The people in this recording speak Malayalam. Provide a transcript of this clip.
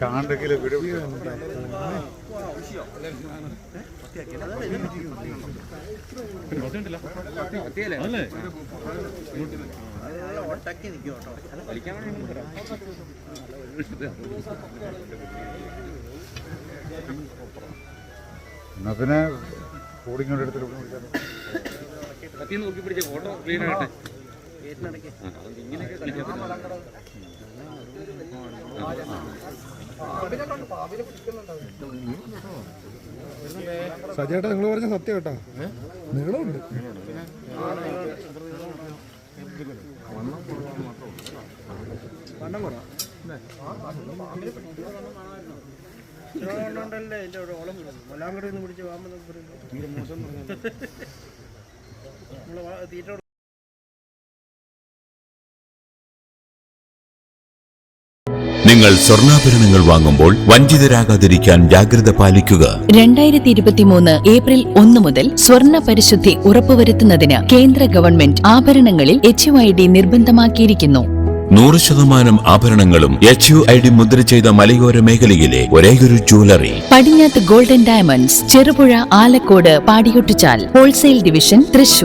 കാണ്ടെങ്കിൽ എന്നാ പിന്നെ കൂടിങ്ങോട്ട് എടുത്തിട്ട് നോക്കി പിടിച്ച ഫോട്ടോ ക്ലീൻ ആകട്ടെ. സജേട്ടാ നിങ്ങൾ പറഞ്ഞ സത്യം കേട്ടാ, നീളമുണ്ട്. നിങ്ങൾ സ്വർണ്ണാഭരണങ്ങൾ വാങ്ങുമ്പോൾ വഞ്ചിതരാകാതിരിക്കാൻ ജാഗ്രത പാലിക്കുക. 2023 ഏപ്രിൽ 1 മുതൽ സ്വർണ്ണ പരിശുദ്ധി ഉറപ്പുവരുത്തുന്നതിന് കേന്ദ്ര ഗവൺമെന്റ് ആഭരണങ്ങളിൽ HUID നിർബന്ധമാക്കിയിരിക്കുന്നു. 100% ആഭരണങ്ങളും HUID മുദ്ര ചെയ്ത മലയോര മേഖലയിലെ ഒരേയൊരു jewellery Padinjath golden diamonds, Cherupuzha, Alakode, Padiyottuchal wholesale division, Thrissur.